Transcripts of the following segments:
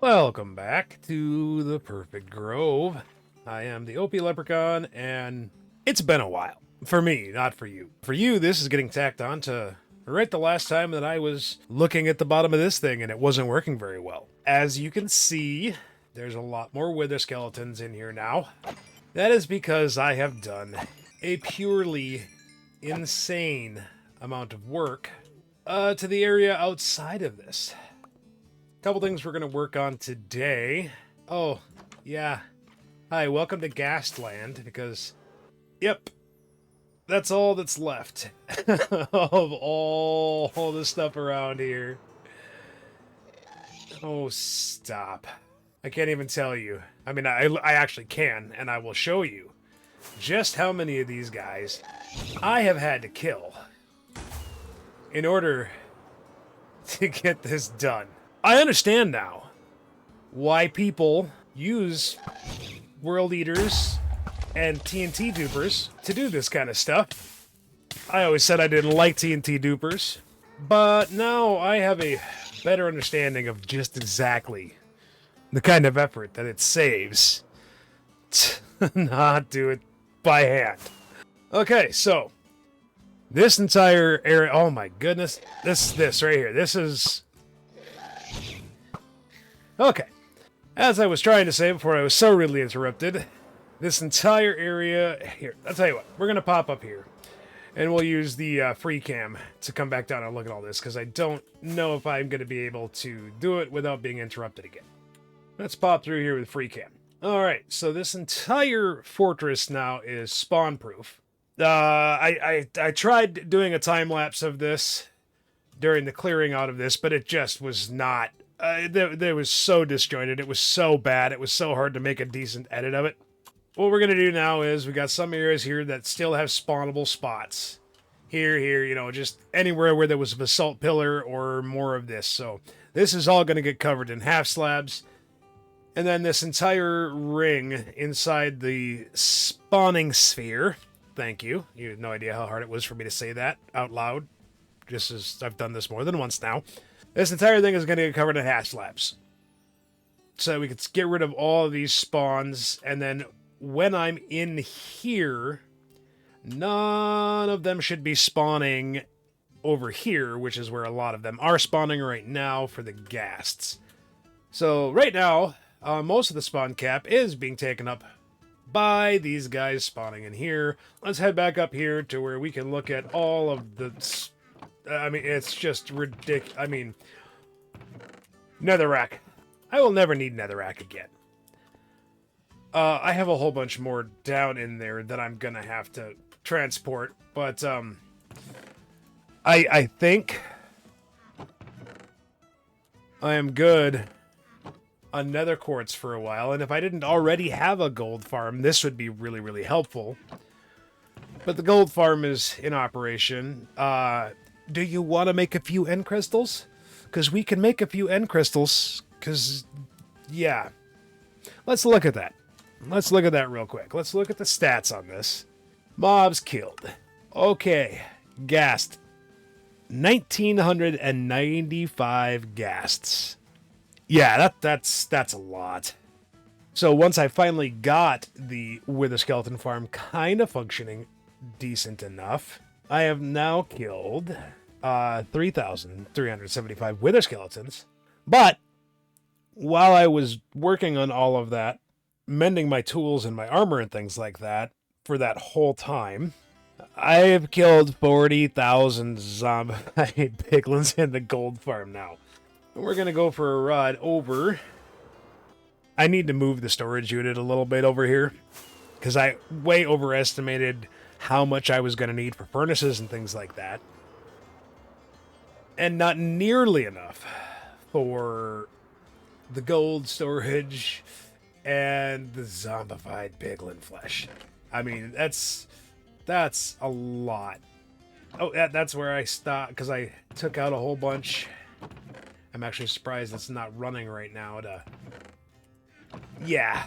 Welcome back to the Perfect Grove. I am the OP Leprechaun, and it's been a while. For me, not for you. For you, this is getting tacked on to right the last time that I was looking at the bottom of this thing and it wasn't working very well. As you can see, there's a lot more wither skeletons in here now. That is because I have done a purely insane amount of work to the area outside of this. Couple things we're going to work on today. Oh, yeah. Hi, welcome to Ghastland, because, yep, that's all that's left of all the stuff around here. Oh, stop. I can't even tell you. I mean, I actually can, and I will show you just how many of these guys I have had to kill in order to get this done. I understand now why people use world eaters and TNT dupers to do this kind of stuff. I always said I didn't like TNT dupers, but now I have a better understanding of just exactly the kind of effort that it saves to not do it by hand. Okay, so this entire area, oh my goodness, this right here, this is... Okay, as I was trying to say before I was so rudely interrupted, this entire area, here, I'll tell you what, we're going to pop up here, and we'll use the free cam to come back down and look at all this, because I don't know if I'm going to be able to do it without being interrupted again. Let's pop through here with free cam. Alright, so this entire fortress now is spawn-proof. I tried doing a time-lapse of this during the clearing out of this, but it just was not... It was so disjointed. It was so bad. It was so hard to make a decent edit of it. What we're going to do now is we got some areas here that still have spawnable spots. Here, you know, just anywhere where there was a basalt pillar or more of this. So this is all going to get covered in half slabs. And then this entire ring inside the spawning sphere. Thank you. You had no idea how hard it was for me to say that out loud. Just as I've done this more than once now. This entire thing is going to get covered in hash slabs. So we can get rid of all of these spawns, and then when I'm in here, none of them should be spawning over here, which is where a lot of them are spawning right now for the ghasts. So right now, most of the spawn cap is being taken up by these guys spawning in here. Let's head back up here to where we can look at all of the... I mean, it's just ridiculous. I mean, netherrack. I will never need netherrack again. I have a whole bunch more down in there that I'm gonna have to transport, but I think I am good on nether quartz for a while, and if I didn't already have a gold farm, this would be really, really helpful. But the gold farm is in operation. Do you want to make a few end crystals? Because we can make a few end crystals, because, yeah. Let's look at that. Let's look at that real quick. Let's look at the stats on this. Mobs killed. Okay. Ghast. 1,995 ghasts. Yeah, that's a lot. So once I finally got the wither skeleton farm kind of functioning decent enough, I have now killed 3,375 wither skeletons. But while I was working on all of that, mending my tools and my armor and things like that for that whole time, I have killed 40,000 zombified piglins in the gold farm now. And we're going to go for a ride over. I need to move the storage unit a little bit over here because I way overestimated how much I was going to need for furnaces and things like that. And not nearly enough for the gold storage and the zombified piglin flesh. I mean, that's a lot. Oh, that's where I stopped because I took out a whole bunch. I'm actually surprised it's not running right now. Yeah,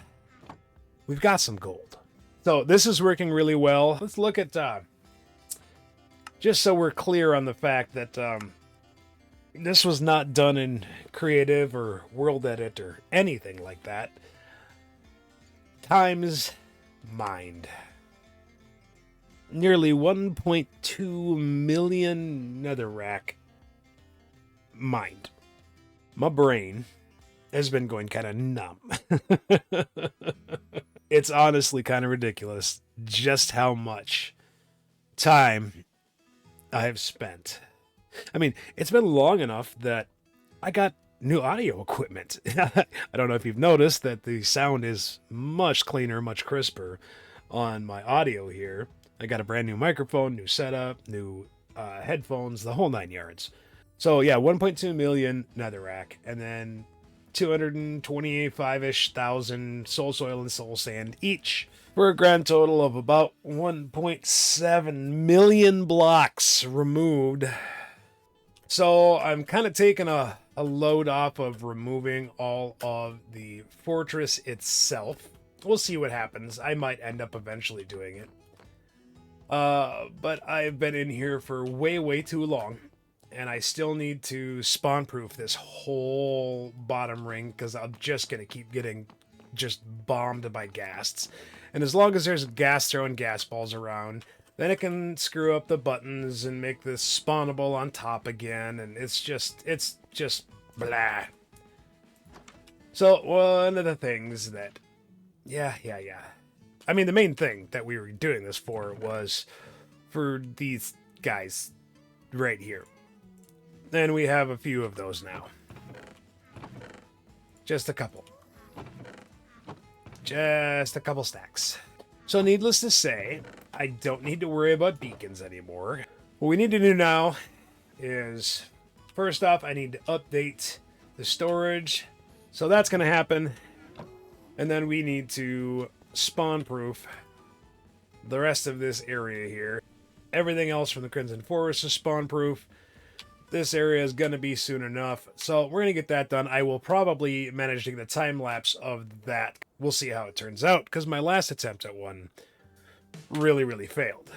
we've got some gold. So this is working really well. Let's look at, just so we're clear on the fact that, This was not done in creative or world edit or anything like that. Times mined. Nearly 1.2 million netherrack mined. My brain has been going kind of numb. It's honestly kind of ridiculous just how much time I have spent. I mean, it's been long enough that I got new audio equipment. I don't know if you've noticed that the sound is much cleaner, much crisper on my audio here. I got a brand new microphone, new setup, new headphones, the whole 9 yards. So yeah, 1.2 million netherrack, and then 225-ish thousand soul soil and soul sand each, for a grand total of about 1.7 million blocks removed. So I'm kind of taking a load off of removing all of the fortress itself. We'll see what happens. I might end up eventually doing it. But I've been in here for way, way too long. And I still need to spawn proof this whole bottom ring because I'm just going to keep getting just bombed by ghasts. And as long as there's ghast throwing gas balls around, then it can screw up the buttons and make this spawnable on top again. And it's just blah. So one of the things that, yeah. I mean, the main thing that we were doing this for was for these guys right here. And we have a few of those now. Just a couple. Just a couple stacks. So needless to say, I don't need to worry about beacons anymore. What we need to do now is, first off, I need to update the storage. So that's going to happen. And then we need to spawn proof the rest of this area here. Everything else from the Crimson Forest is spawn proof. This area is going to be soon enough. So we're going to get that done. I will probably manage to get a time lapse of that. We'll see how it turns out, because my last attempt at one really, really failed.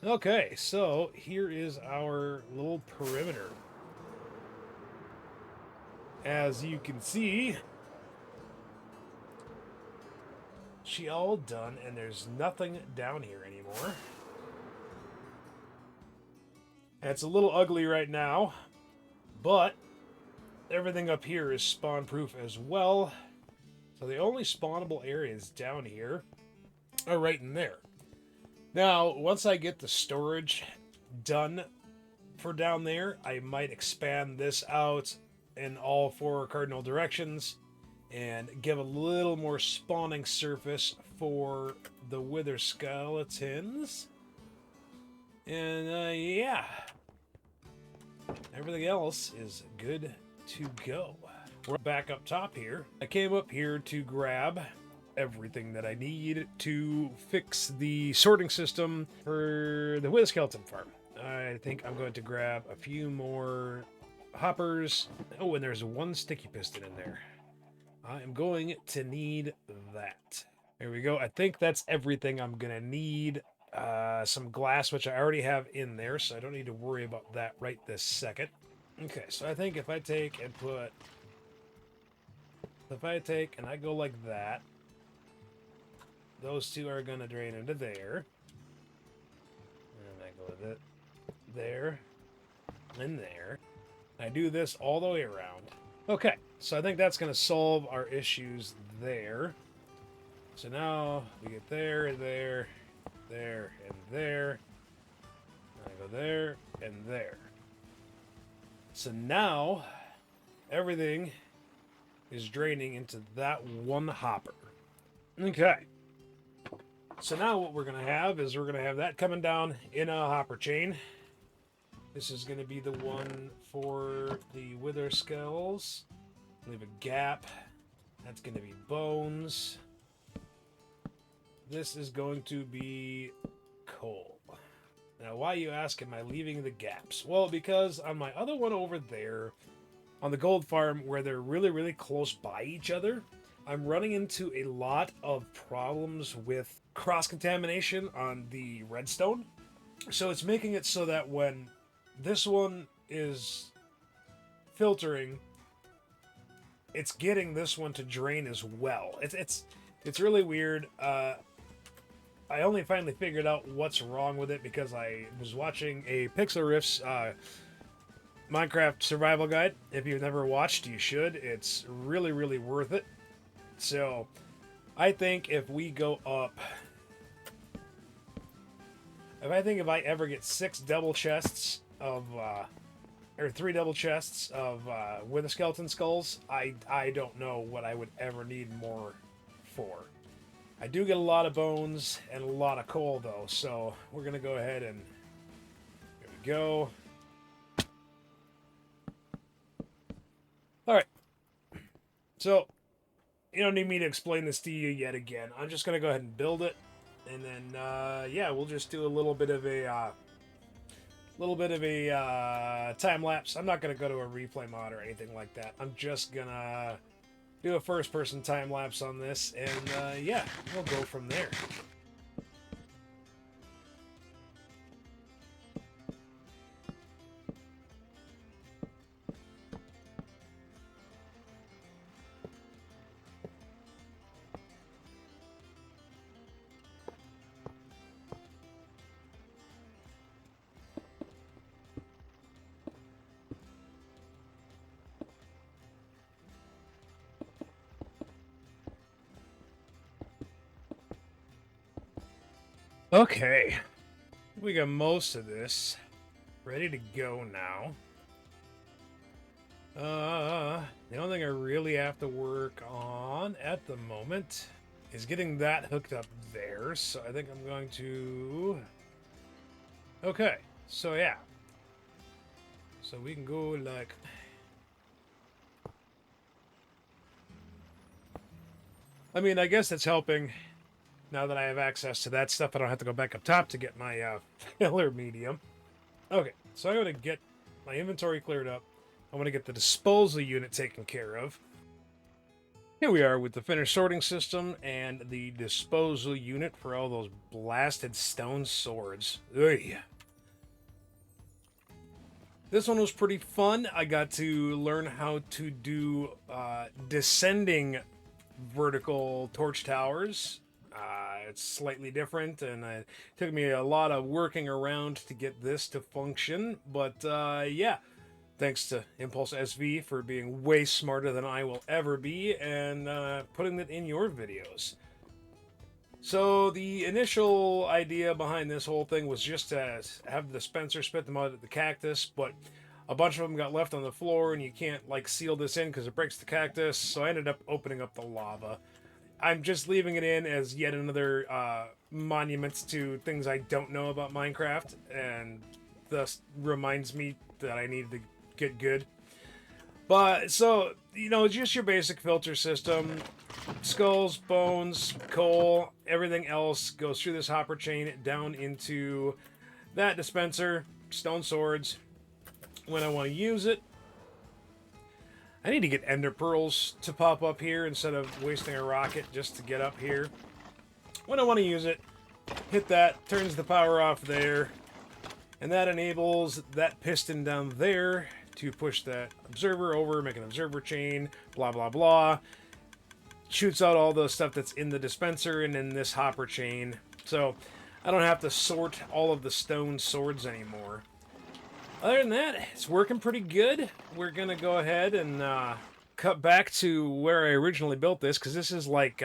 Okay, so here is our little perimeter. As you can see, she all done, and there's nothing down here anymore. And it's a little ugly right now, but everything up here is spawn proof as well. So the only spawnable areas down here are right in there. Now, once I get the storage done for down there, I might expand this out in all four cardinal directions and give a little more spawning surface for the wither skeletons. And yeah, everything else is good to go. We're back up top here. I came up here to grab everything that I need to fix the sorting system for the wither skeleton farm. I think I'm going to grab a few more hoppers. Oh, and there's one sticky piston in there. I am going to need that. There we go. I think that's everything I'm going to need. Some glass, which I already have in there, so I don't need to worry about that right this second. Okay, so I think if I take and put... If I take and I go like that, those two are going to drain into there. And I go with it there and there. I do this all the way around. Okay, so I think that's going to solve our issues there. So now we get there, and there, there, and there. And I go there and there. So now everything is draining into that one hopper. Okay. So now what we're going to have is we're going to have that coming down in a hopper chain. This is going to be the one for the wither skulls. Leave a gap. That's going to be bones. This is going to be coal. Now, why, you ask, am I leaving the gaps? Well, because on my other one over there, on the gold farm, where they're really, really close by each other, I'm running into a lot of problems with cross-contamination on the redstone. So it's making it so that when this one is filtering, it's getting this one to drain as well. It's really weird. I only finally figured out what's wrong with it because I was watching a Pixel Riff's Minecraft survival guide. If you've never watched, you should. It's really, really worth it. So, I think if we go up... if I ever get 6 double chests of... or 3 double chests of wither skeleton skulls, I don't know what I would ever need more for. I do get a lot of bones and a lot of coal, though, so we're going to go ahead and... Here we go. Alright. So, you don't need me to explain this to you yet again. I'm just going to go ahead and build it. And then, yeah, we'll just do a little bit of a... time lapse. I'm not going to go to a replay mod or anything like that. I'm just going to do a first-person time lapse on this, and yeah, we'll go from there. Okay, we got most of this ready to go now. The only thing I really have to work on at the moment is getting that hooked up there. So I think I'm going to... Okay, so yeah. So we can go like... I mean, I guess it's helping. Now that I have access to that stuff, I don't have to go back up top to get my filler medium. Okay, so I'm going to get my inventory cleared up. I want to get the disposal unit taken care of. Here we are with the finished sorting system and the disposal unit for all those blasted stone swords. Ugh. This one was pretty fun. I got to learn how to do descending vertical torch towers. It's slightly different, and it took me a lot of working around to get this to function. But yeah, thanks to Impulse SV for being way smarter than I will ever be and putting it in your videos. So the initial idea behind this whole thing was just to have the dispenser spit them out at the cactus, but a bunch of them got left on the floor and you can't like seal this in because it breaks the cactus, so I ended up opening up the lava. I'm just leaving it in as yet another monument to things I don't know about Minecraft, and thus reminds me that I need to get good. But, so, you know, just your basic filter system. Skulls, bones, coal, everything else goes through this hopper chain down into that dispenser, stone swords. When I want to use it, I need to get ender pearls to pop up here instead of wasting a rocket just to get up here. When I want to use it, hit that, turns the power off there, and that enables that piston down there to push that observer over, make an observer chain, blah, blah, blah. Shoots out all the stuff that's in the dispenser and in this hopper chain. So I don't have to sort all of the stone swords anymore. Other than that, it's working pretty good. We're going to go ahead and cut back to where I originally built this, because this is like,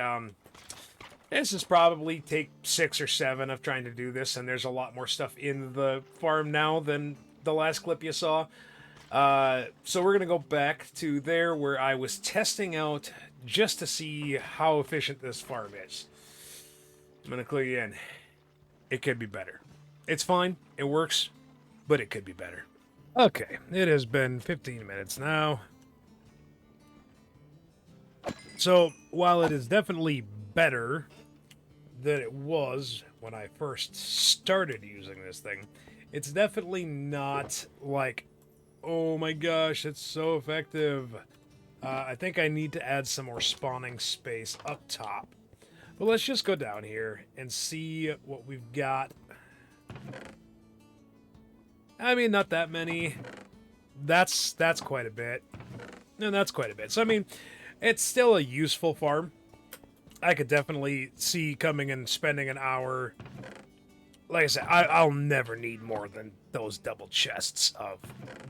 this is probably take 6 or 7 of trying to do this, and there's a lot more stuff in the farm now than the last clip you saw. So we're going to go back to there where I was testing out just to see how efficient this farm is. I'm going to clue you in. It could be better. It's fine. It works. But it could be better. Okay, it has been 15 minutes now. So, while it is definitely better than it was when I first started using this thing, it's definitely not like, oh my gosh, it's so effective. I think I need to add some more spawning space up top. But let's just go down here and see what we've got. I mean, not that many. That's quite a bit. No, that's quite a bit. So, I mean, it's still a useful farm. I could definitely see coming and spending an hour. Like I said, I'll never need more than those double chests of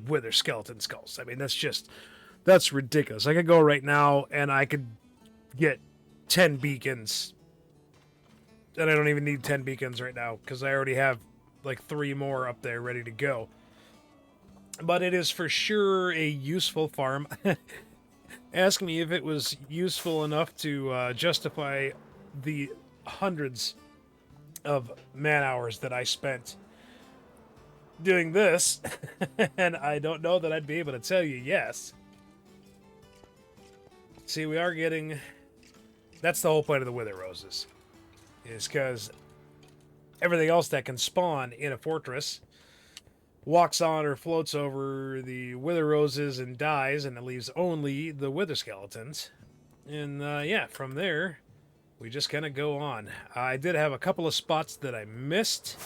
wither skeleton skulls. I mean, that's ridiculous. I could go right now and I could get 10 beacons. And I don't even need 10 beacons right now because I already have like 3 more up there ready to go. But it is for sure a useful farm. Ask me if it was useful enough to justify the hundreds of man hours that I spent doing this. And I don't know that I'd be able to tell you yes. See, we are getting... That's the whole point of the wither roses. Is because everything else that can spawn in a fortress walks on or floats over the wither roses and dies, and it leaves only the wither skeletons. And yeah, from there, we just kind of go on. I did have a couple of spots that I missed.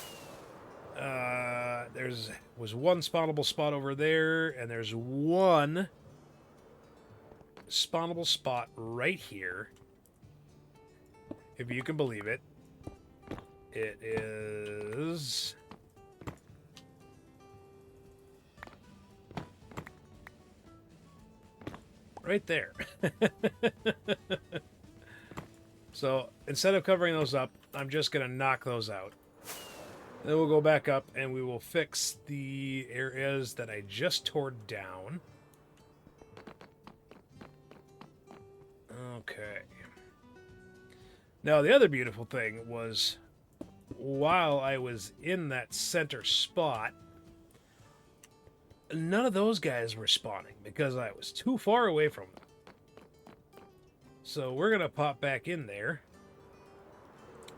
Was one spawnable spot over there, and there's one spawnable spot right here. If you can believe it. It is... right there. So, instead of covering those up, I'm just going to knock those out. Then we'll go back up and we will fix the areas that I just tore down. Okay. Now, the other beautiful thing was, while I was in that center spot, none of those guys were spawning because I was too far away from them. So we're going to pop back in there.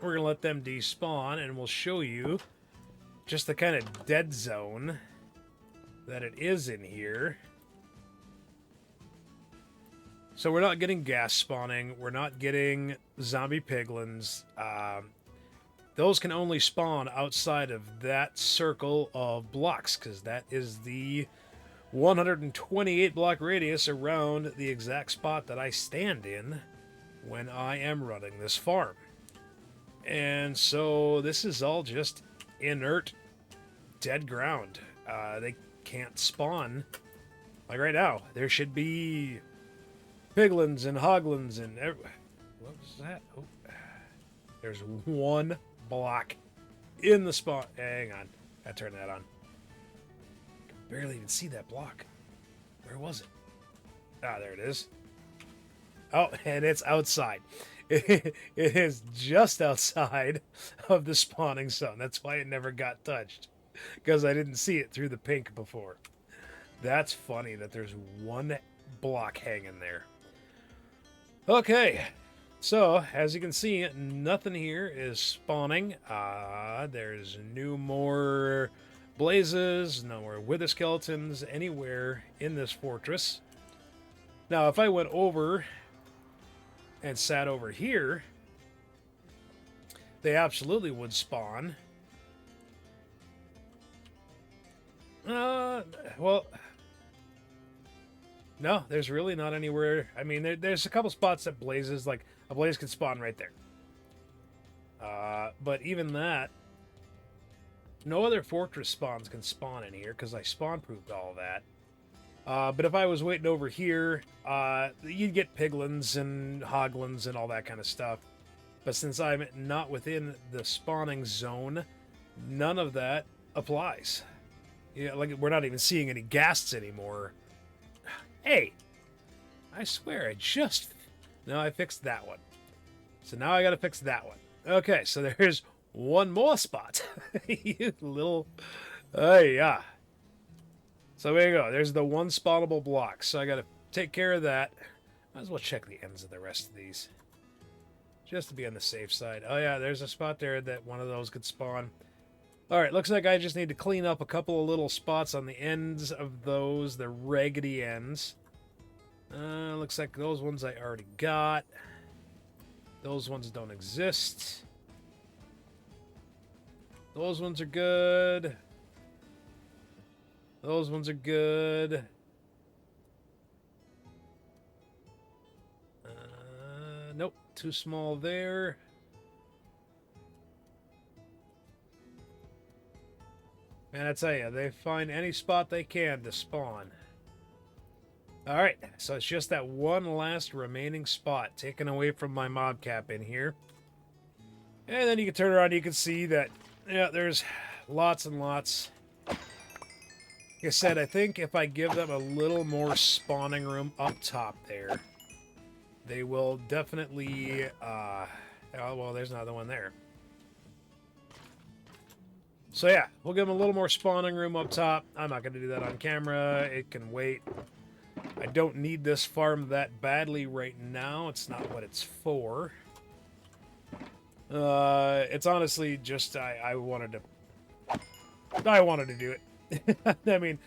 We're going to let them despawn, and we'll show you just the kind of dead zone that it is in here. So we're not getting gas spawning. We're not getting zombie piglins. Those can only spawn outside of that circle of blocks, because that is the 128 block radius around the exact spot that I stand in when I am running this farm. And so this is all just inert, dead ground. They can't spawn. Like right now, there should be piglins and hoglins and... What was that? Oh. There's one block in the spot. Hang on. I turned that on. I can barely even see that block. Where was it? Ah, there it is. Oh, and it's outside. It is just outside of the spawning zone. That's why it never got touched. Because I didn't see it through the pink before. That's funny that there's one block hanging there. Okay. So, as you can see, nothing here is spawning. There's no more blazes, no more wither skeletons anywhere in this fortress. Now, if I went over and sat over here, they absolutely would spawn. Well, no, there's really not anywhere. I mean, there's a couple spots that blazes, like a blaze can spawn right there. But even that, no other fortress spawns can spawn in here because I spawn-proofed all of that. But if I was waiting over here, you'd get piglins and hoglins and all that kind of stuff. But since I'm not within the spawning zone, none of that applies. Yeah, like we're not even seeing any ghasts anymore. Hey, I swear I just... No, I fixed that one. So now I gotta fix that one. Okay, so there's one more spot. You little... Oh, yeah. So there you go. There's the one spawnable block. So I gotta take care of that. Might as well check the ends of the rest of these. Just to be on the safe side. Oh, yeah, there's a spot there that one of those could spawn. Alright, looks like I just need to clean up a couple of little spots on the ends of those, the raggedy ends. Looks like those ones I already got. Those ones don't exist. Those ones are good. Those ones are good. Nope, too small there. Man, I tell you, they find any spot they can to spawn. Alright, so it's just that one last remaining spot taken away from my mob cap in here. And then you can turn around and you can see that, yeah, there's lots and lots. Like I said, I think if I give them a little more spawning room up top there, they will definitely, oh, well, there's another one there. So yeah, we'll give them a little more spawning room up top. I'm not going to do that on camera. It can wait. I don't need this farm that badly right now. It's not what it's for. It's honestly just I wanted to do it. I mean,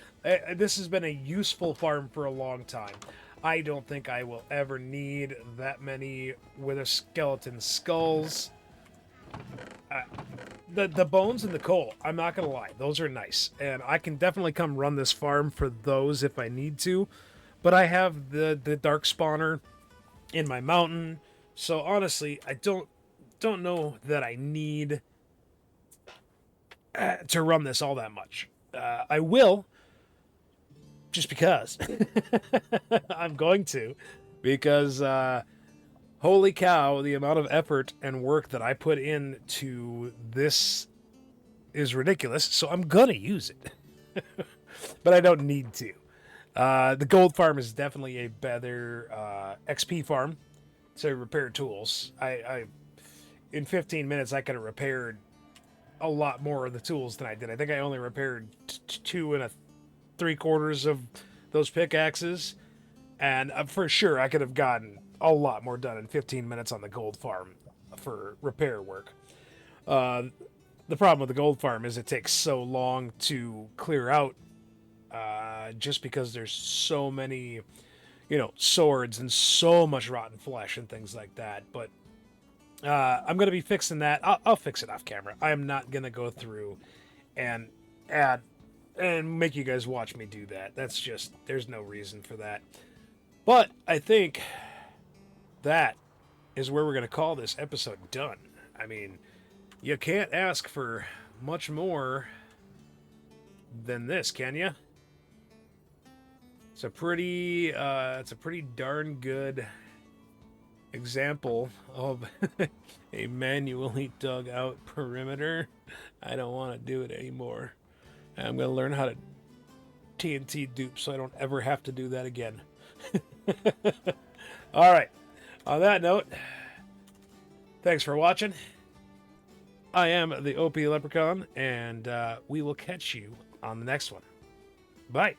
this has been a useful farm for a long time. I don't think I will ever need that many wither skeleton skulls. The bones and the coal, I'm not gonna lie, those are nice, and I can definitely come run this farm for those if I need to. But I have the dark spawner in my mountain, so honestly, I don't know that I need to run this all that much. I will, just because. I'm going to, because holy cow, the amount of effort and work that I put into this is ridiculous, so I'm gonna use it. But I don't need to. The gold farm is definitely a better XP farm to repair tools. In 15 minutes, I could have repaired a lot more of the tools than I did. I think I only repaired 2 3/4 of those pickaxes, and for sure I could have gotten a lot more done in 15 minutes on the gold farm for repair work. The problem with the gold farm is it takes so long to clear out, just because there's so many swords and so much rotten flesh and things like that. But I'm going to be fixing that. I'll fix it off camera. I am not going to go through and add and make you guys watch me do that. That's just, there's no reason for that. But I think that is where we're going to call this episode done. I mean, you can't ask for much more than this, can you? It's a pretty darn good example of a manually dug out perimeter. I don't want to do it anymore. I'm going to learn how to TNT dupe so I don't ever have to do that again. All right. On that note, thanks for watching. I am the OP Leprechaun, and we will catch you on the next one. Bye.